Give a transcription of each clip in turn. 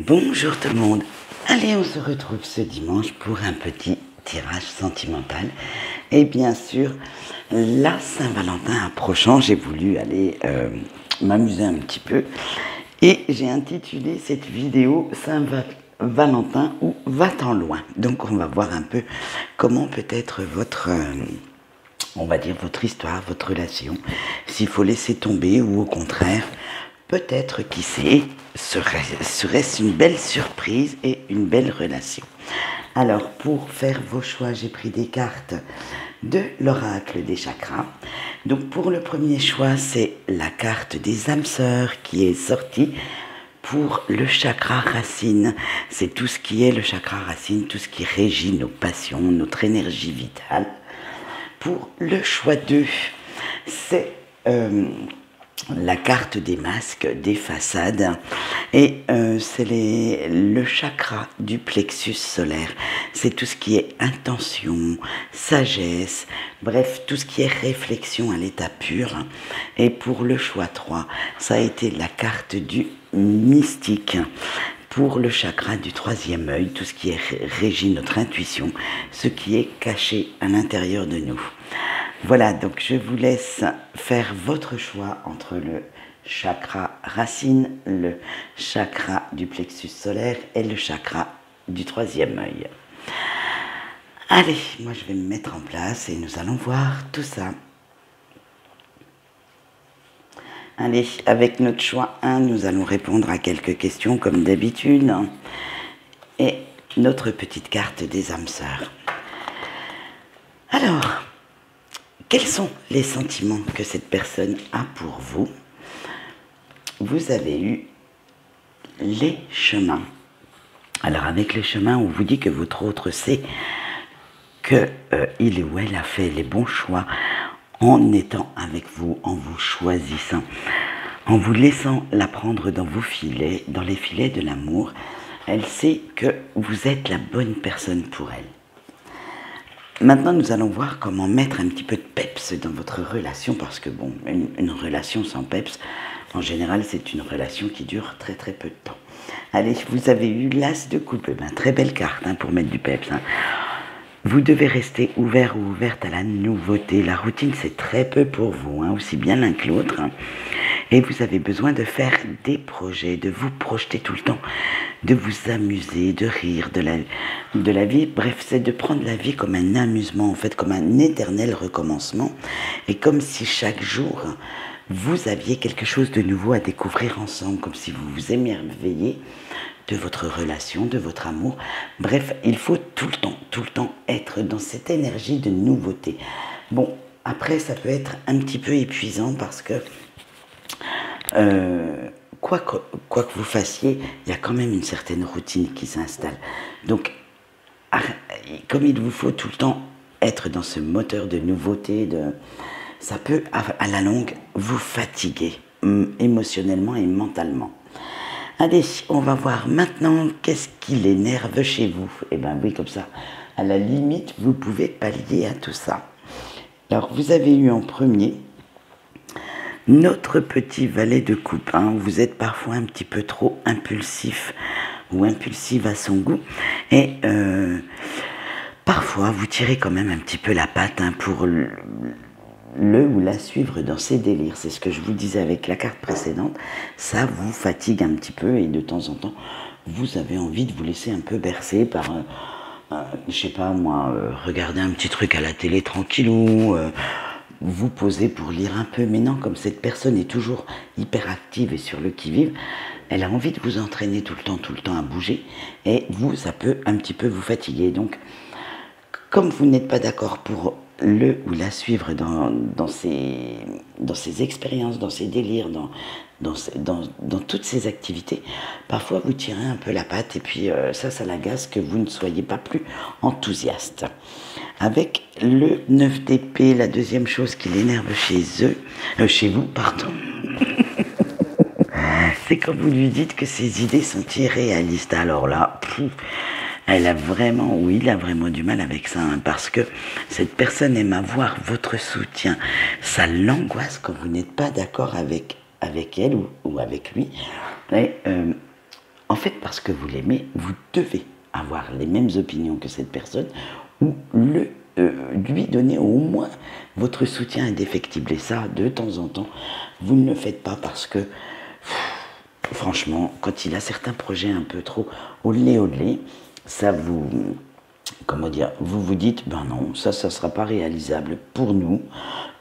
Bonjour tout le monde. Allez, on se retrouve ce dimanche pour un petit tirage sentimental. Et bien sûr, la Saint-Valentin approchant, j'ai voulu aller m'amuser un petit peu. Et j'ai intitulé cette vidéo Saint-Valentin ou Va-t'en loin. Donc on va voir un peu comment peut être votre... on va dire votre histoire, votre relation, s'il faut laisser tomber ou au contraire, peut-être, qui sait, serait-ce une belle surprise et une belle relation. Alors, pour faire vos choix, j'ai pris des cartes de l'oracle des chakras. Donc, pour le premier choix, c'est la carte des âmes sœurs qui est sortie pour le chakra racine. C'est tout ce qui est le chakra racine, tout ce qui régit nos passions, notre énergie vitale. Pour le choix 2, c'est la carte des masques, des façades, et c'est le chakra du plexus solaire. C'est tout ce qui est intention, sagesse, bref, tout ce qui est réflexion à l'état pur. Et pour le choix 3, ça a été la carte du mystique. Pour le chakra du troisième œil, tout ce qui est régit notre intuition, ce qui est caché à l'intérieur de nous. Voilà, donc je vous laisse faire votre choix entre le chakra racine, le chakra du plexus solaire et le chakra du troisième œil. Allez, moi je vais me mettre en place et nous allons voir tout ça. Allez, avec notre choix 1, nous allons répondre à quelques questions comme d'habitude. Et notre petite carte des âmes sœurs. Alors, quels sont les sentiments que cette personne a pour vous? Vous avez eu les chemins. Alors, avec les chemins, on vous dit que votre autre sait qu'il ou elle a fait les bons choix en étant avec vous, en vous choisissant, en vous laissant la prendre dans vos filets, dans les filets de l'amour. Elle sait que vous êtes la bonne personne pour elle. Maintenant, nous allons voir comment mettre un petit peu de peps dans votre relation, parce que bon, une relation sans peps, en général, c'est une relation qui dure très très peu de temps. Allez, vous avez eu l'as de coupe, très belle carte pour mettre du peps. Vous devez rester ouvert ou ouverte à la nouveauté. La routine, c'est très peu pour vous, aussi bien l'un que l'autre. Et vous avez besoin de faire des projets, de vous projeter tout le temps, de vous amuser, de rire de la vie. Bref, c'est de prendre la vie comme un amusement, en fait, comme un éternel recommencement. Et comme si chaque jour, vous aviez quelque chose de nouveau à découvrir ensemble, comme si vous vous émerveilliez de votre relation, de votre amour. Bref, il faut tout le temps être dans cette énergie de nouveauté. Bon, après, ça peut être un petit peu épuisant parce que quoi que vous fassiez, il y a quand même une certaine routine qui s'installe. Donc, comme il vous faut tout le temps être dans ce moteur de nouveauté, ça peut, à la longue, vous fatiguer émotionnellement et mentalement. Allez, on va voir maintenant qu'est-ce qui l'énerve chez vous. Eh bien oui, comme ça, à la limite, vous pouvez pallier à tout ça. Alors, vous avez eu en premier notre petit valet de coupe. Vous êtes parfois un petit peu trop impulsif ou impulsive à son goût. Et parfois, vous tirez quand même un petit peu la patte pour le ou la suivre dans ses délires. C'est ce que je vous disais avec la carte précédente. Ça vous fatigue un petit peu et de temps en temps, vous avez envie de vous laisser un peu bercer par, je sais pas moi, regarder un petit truc à la télé tranquillou, vous poser pour lire un peu. Mais non, comme cette personne est toujours hyper active et sur le qui-vive, elle a envie de vous entraîner tout le temps à bouger. Et vous, ça peut un petit peu vous fatiguer. Donc, comme vous n'êtes pas d'accord pour le ou la suivre dans ses expériences, dans ses délires, dans toutes ses activités, parfois vous tirez un peu la patte et puis ça l'agace que vous ne soyez pas plus enthousiaste. Avec le 9 d'épée, la deuxième chose qui l'énerve chez vous, c'est quand vous lui dites que ses idées sont irréalistes. Alors là, il a vraiment du mal avec ça, parce que cette personne aime avoir votre soutien. Ça l'angoisse quand vous n'êtes pas d'accord avec elle ou avec lui. Et, en fait, parce que vous l'aimez, vous devez avoir les mêmes opinions que cette personne ou lui donner au moins votre soutien indéfectible. Et ça, de temps en temps, vous ne le faites pas parce que, franchement, quand il a certains projets un peu trop au lait, ça vous... Comment dire, vous vous dites, ben non, ça ne sera pas réalisable pour nous,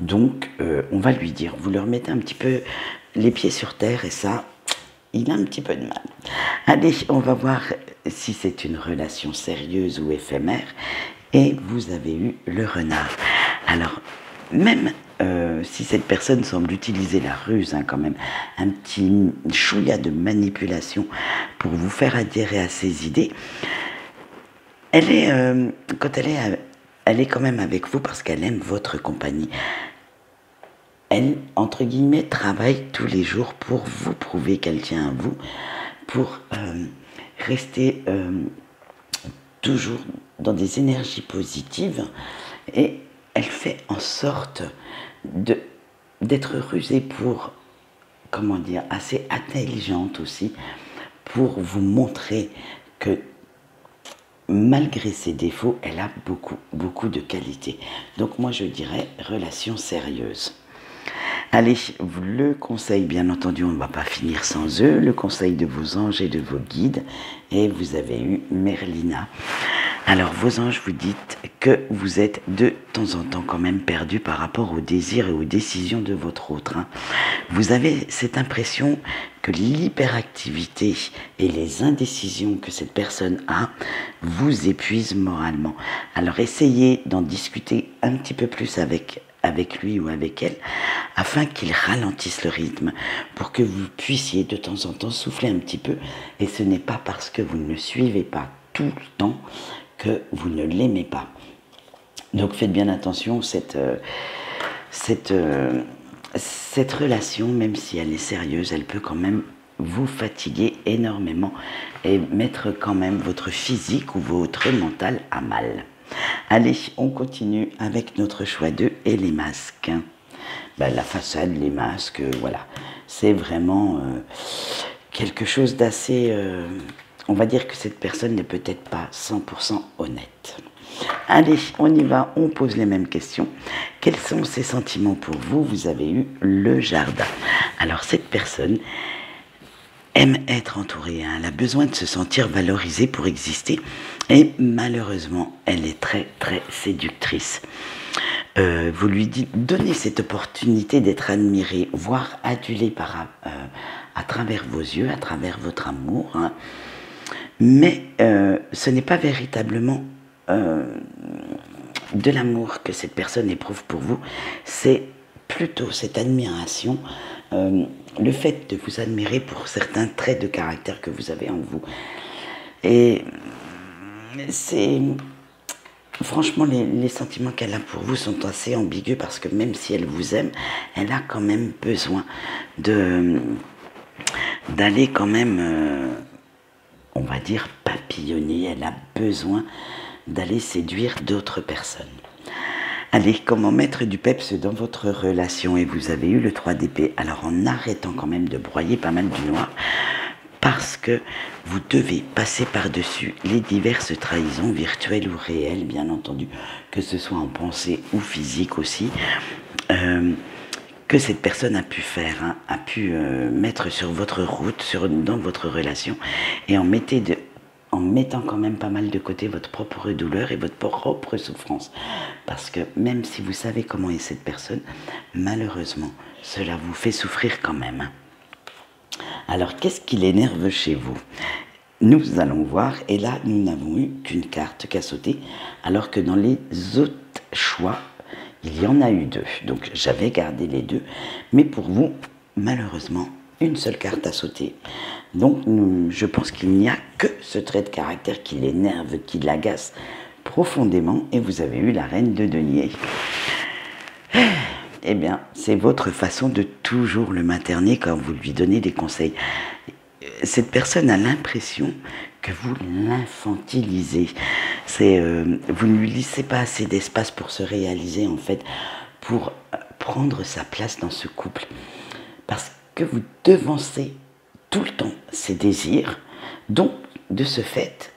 donc on va lui dire, vous leur mettez un petit peu les pieds sur terre et ça, il a un petit peu de mal. Allez, on va voir si c'est une relation sérieuse ou éphémère, et vous avez eu le renard. Alors, même si cette personne semble utiliser la ruse, quand même, un petit chouïa de manipulation pour vous faire adhérer à ses idées, elle est quand même avec vous parce qu'elle aime votre compagnie. Elle, entre guillemets, travaille tous les jours pour vous prouver qu'elle tient à vous, pour rester toujours dans des énergies positives, et elle fait en sorte d'être rusée pour, comment dire, assez intelligente aussi, pour vous montrer que malgré ses défauts, elle a beaucoup de qualités. Donc moi je dirais relation sérieuse. Allez, le conseil, bien entendu, on ne va pas finir sans eux, le conseil de vos anges et de vos guides, et vous avez eu Merlina. Alors vos anges vous dites que vous êtes de temps en temps quand même perdu par rapport aux désirs et aux décisions de votre autre. Vous avez cette impression que l'hyperactivité et les indécisions que cette personne a vous épuisent moralement. Alors essayez d'en discuter un petit peu plus avec lui ou avec elle, afin qu'il ralentisse le rythme, pour que vous puissiez de temps en temps souffler un petit peu, et ce n'est pas parce que vous ne le suivez pas tout le temps que vous ne l'aimez pas. Donc faites bien attention, cette relation, même si elle est sérieuse, elle peut quand même vous fatiguer énormément et mettre quand même votre physique ou votre mental à mal. Allez, on continue avec notre choix 2 et les masques. Ben, la façade, les masques, voilà. C'est vraiment quelque chose d'assez... on va dire que cette personne n'est peut-être pas 100% honnête. Allez, on y va, on pose les mêmes questions. Quels sont ses sentiments pour vous? Vous avez eu le jardin. Alors, cette personne aime être entourée, elle a besoin de se sentir valorisée pour exister, et malheureusement, elle est très très séductrice. Vous lui donnez cette opportunité d'être admirée, voire adulée à travers vos yeux, à travers votre amour, mais ce n'est pas véritablement de l'amour que cette personne éprouve pour vous, c'est plutôt cette admiration, le fait de vous admirer pour certains traits de caractère que vous avez en vous. Et c'est... Franchement, les sentiments qu'elle a pour vous sont assez ambigus, parce que même si elle vous aime, elle a quand même besoin d'aller quand même, on va dire, papillonner. Elle a besoin d'aller séduire d'autres personnes. Allez, comment mettre du peps dans votre relation? Et vous avez eu le 3 d'épée. Alors en arrêtant quand même de broyer pas mal du noir, parce que vous devez passer par-dessus les diverses trahisons virtuelles ou réelles, bien entendu, que ce soit en pensée ou physique aussi, que cette personne a pu faire, a pu mettre sur votre route, dans votre relation, et en mettant quand même pas mal de côté votre propre douleur et votre propre souffrance. Parce que même si vous savez comment est cette personne, malheureusement, cela vous fait souffrir quand même. Alors, qu'est-ce qui l'énerve chez vous? Nous allons voir, et là, nous n'avons eu qu'une carte qu'à sauter, alors que dans les autres choix, il y en a eu 2. Donc, j'avais gardé les 2, mais pour vous, malheureusement, une seule carte à sauter. Donc, je pense qu'il n'y a que ce trait de caractère qui l'énerve, qui l'agace profondément, et vous avez eu la reine de denier. Eh bien, c'est votre façon de toujours le materner quand vous lui donnez des conseils. Cette personne a l'impression que vous l'infantilisez. Vous ne lui laissez pas assez d'espace pour se réaliser, en fait, pour prendre sa place dans ce couple. Parce que vous devancez tout le temps ses désirs, Donc, de ce fait,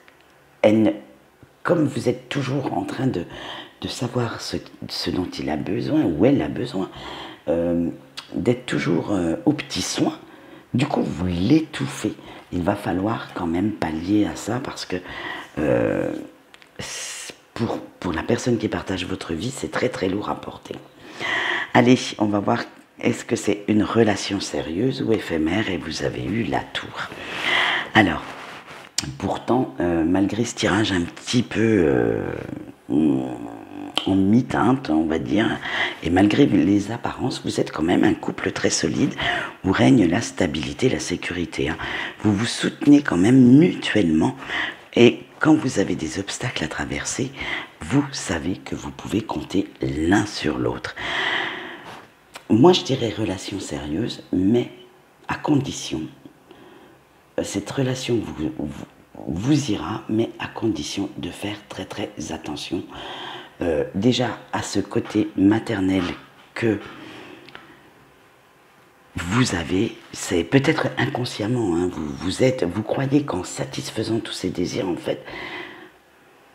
comme vous êtes toujours en train de savoir ce dont il a besoin, ou elle a besoin, d'être toujours aux petits soins, du coup, vous l'étouffez. Il va falloir quand même pallier à ça parce que pour la personne qui partage votre vie, c'est très très lourd à porter. Allez, on va voir, est-ce que c'est une relation sérieuse ou éphémère, et vous avez eu la tour. Alors, pourtant, malgré ce tirage un petit peu en mi-teinte, on va dire, et malgré les apparences, vous êtes quand même un couple très solide où règne la stabilité, la sécurité. Hein. Vous vous soutenez quand même mutuellement, et quand vous avez des obstacles à traverser, vous savez que vous pouvez compter l'un sur l'autre. Moi, je dirais relation sérieuse, mais à condition, cette relation vous ira, mais à condition de faire très très attention. Déjà à ce côté maternel que vous avez, c'est peut-être inconsciemment, hein, vous croyez qu'en satisfaisant tous ces désirs, en fait,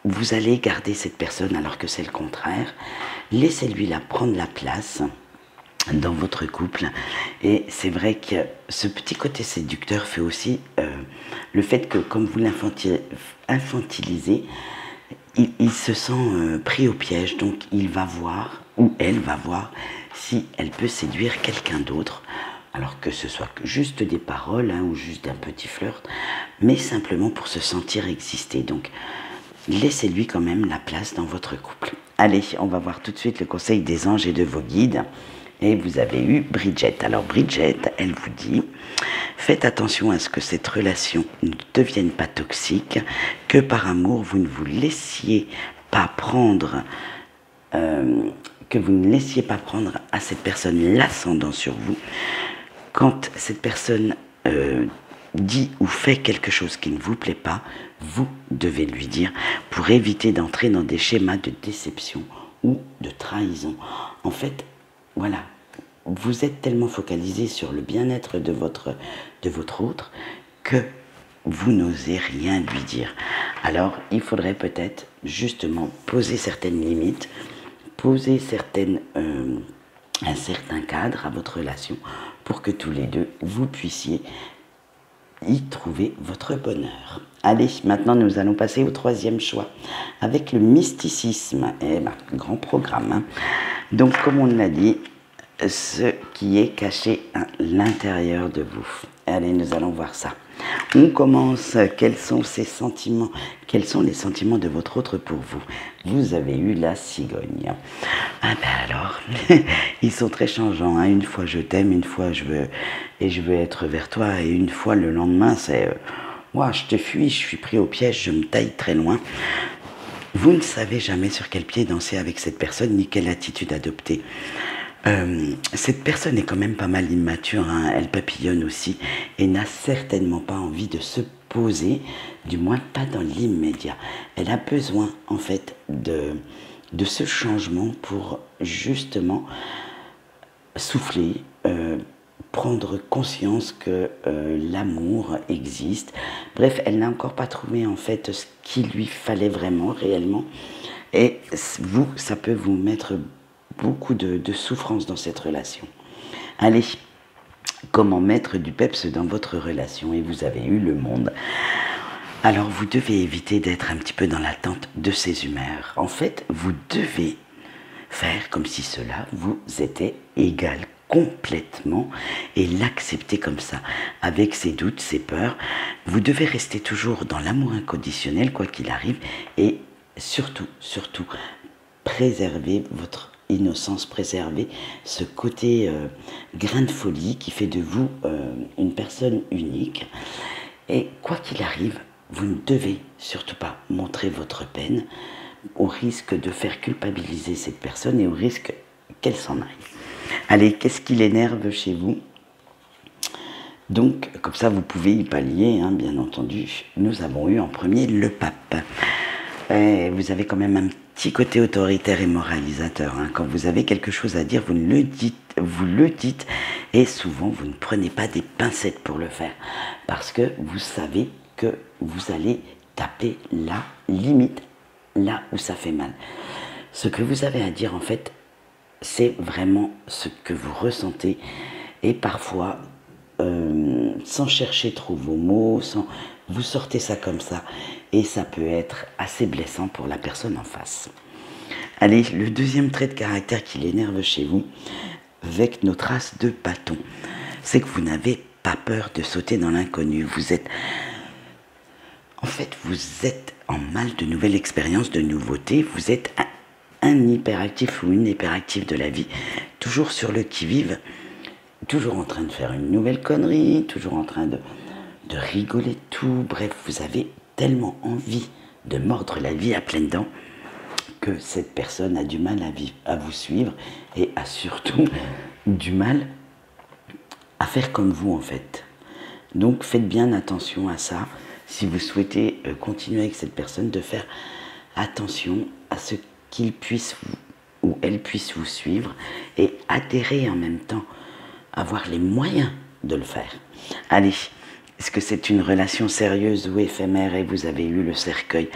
vous allez garder cette personne alors que c'est le contraire. Laissez-lui prendre la place dans votre couple, et c'est vrai que ce petit côté séducteur fait aussi le fait que comme vous l'infantilisez, il se sent pris au piège, donc il va voir, ou elle va voir, si elle peut séduire quelqu'un d'autre, alors que ce soit juste des paroles, hein, ou juste un petit flirt, mais simplement pour se sentir exister. Donc laissez-lui quand même la place dans votre couple. Allez, on va voir tout de suite le conseil des anges et de vos guides. Et vous avez eu Bridget. Alors Bridget, elle vous dit, faites attention à ce que cette relation ne devienne pas toxique, que par amour vous ne vous laissiez pas prendre, que vous ne laissiez pas prendre à cette personne l'ascendant sur vous. Quand cette personne dit ou fait quelque chose qui ne vous plaît pas, vous devez lui dire pour éviter d'entrer dans des schémas de déception ou de trahison. En fait, voilà, vous êtes tellement focalisé sur le bien-être de votre autre que vous n'osez rien lui dire. Alors, il faudrait peut-être justement poser certaines limites, poser un certain cadre à votre relation pour que tous les deux, vous puissiez y trouver votre bonheur. Allez, maintenant nous allons passer au troisième choix, avec le mysticisme. Eh ben, grand programme. Hein. Donc, comme on l'a dit, ce qui est caché à l'intérieur de vous. Allez, nous allons voir ça. On commence. Quels sont ces sentiments? Quels sont les sentiments de votre autre pour vous? Vous avez eu la cigogne. Ah ben alors, ils sont très changeants. Hein. Une fois je t'aime, une fois je veux être vers toi, et une fois le lendemain c'est moi je te fuis, je suis pris au piège, je me taille très loin. Vous ne savez jamais sur quel pied danser avec cette personne, ni quelle attitude adopter. Cette personne est quand même pas mal immature, hein, elle papillonne aussi, et n'a certainement pas envie de se poser, du moins pas dans l'immédiat. Elle a besoin en fait de ce changement pour justement souffler, prendre conscience que l'amour existe. Bref, elle n'a encore pas trouvé en fait ce qu'il lui fallait vraiment, réellement, et vous, ça peut vous mettre beaucoup de souffrance dans cette relation. Allez, comment mettre du peps dans votre relation? Et vous avez eu le monde. Alors, vous devez éviter d'être un petit peu dans l'attente de ses humeurs. En fait, vous devez faire comme si cela vous était égal complètement et l'accepter comme ça, avec ses doutes, ses peurs. Vous devez rester toujours dans l'amour inconditionnel, quoi qu'il arrive, et surtout, surtout, préserver votre innocence, préserver ce côté grain de folie qui fait de vous une personne unique. Et quoi qu'il arrive, vous ne devez surtout pas montrer votre peine, au risque de faire culpabiliser cette personne et au risque qu'elle s'en aille. Allez, qu'est-ce qui l'énerve chez vous? Donc, comme ça, vous pouvez y pallier, hein, bien entendu. Nous avons eu en premier le pape. Et vous avez quand même un petit côté autoritaire et moralisateur. Hein. Quand vous avez quelque chose à dire, vous le dites, et souvent, vous ne prenez pas des pincettes pour le faire. Parce que vous savez que vous allez taper la limite, là où ça fait mal. Ce que vous avez à dire, en fait, c'est vraiment ce que vous ressentez. Et parfois, sans chercher trop vos mots, vous sortez ça comme ça. Et ça peut être assez blessant pour la personne en face. Allez, le deuxième trait de caractère qui l'énerve chez vous, avec nos traces de bâton, c'est que vous n'avez pas peur de sauter dans l'inconnu. Vous êtes en mal de nouvelles expériences, de nouveautés. Vous êtes un hyperactif ou une hyperactive de la vie, toujours sur le qui-vive, toujours en train de faire une nouvelle connerie, toujours en train de rigoler de tout. Bref, vous avez tellement envie de mordre la vie à pleines dents que cette personne a du mal à vous suivre et a surtout du mal à faire comme vous, en fait. Donc faites bien attention à ça. Si vous souhaitez continuer avec cette personne, de faire attention à ce qu'il puisse ou elle puisse vous suivre et adhérer en même temps, avoir les moyens de le faire. Allez, est-ce que c'est une relation sérieuse ou éphémère et vous avez eu le cercueil?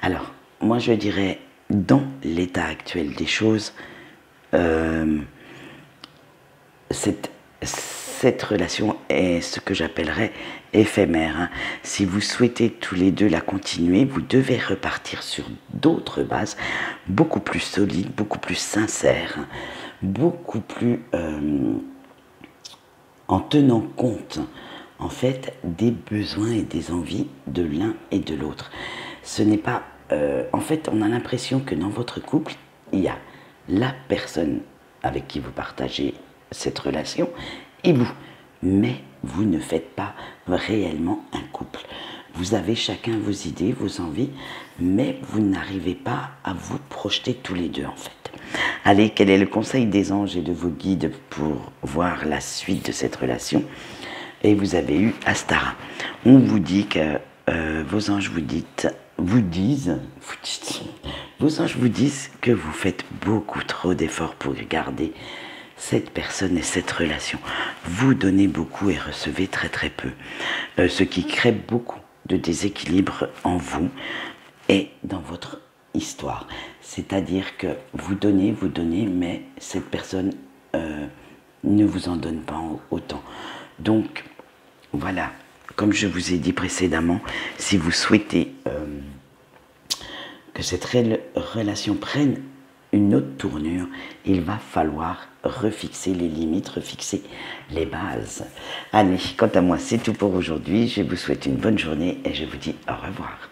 Alors, moi je dirais, dans l'état actuel des choses, cette relation est ce que j'appellerais éphémère. Hein. Si vous souhaitez tous les deux la continuer, vous devez repartir sur d'autres bases, beaucoup plus solides, beaucoup plus sincères, beaucoup plus en tenant compte, en fait, des besoins et des envies de l'un et de l'autre. Ce n'est pas... en fait, on a l'impression que dans votre couple, il y a la personne avec qui vous partagez cette relation et vous. Mais vous ne faites pas réellement un couple. Vous avez chacun vos idées, vos envies, mais vous n'arrivez pas à vous projeter tous les deux, en fait. Allez, quel est le conseil des anges et de vos guides pour voir la suite de cette relation? Et vous avez eu Astara. On vous dit que vos anges vos anges vous disent que vous faites beaucoup trop d'efforts pour garder cette personne et cette relation. Vous donnez beaucoup et recevez très très peu, ce qui crée beaucoup de déséquilibre en vous et dans votre histoire. C'est-à-dire que vous donnez, mais cette personne ne vous en donne pas autant. Donc, voilà, comme je vous ai dit précédemment, si vous souhaitez que cette relation prenne une autre tournure, il va falloir refixer les limites, refixer les bases. Allez, quant à moi, c'est tout pour aujourd'hui. Je vous souhaite une bonne journée et je vous dis au revoir.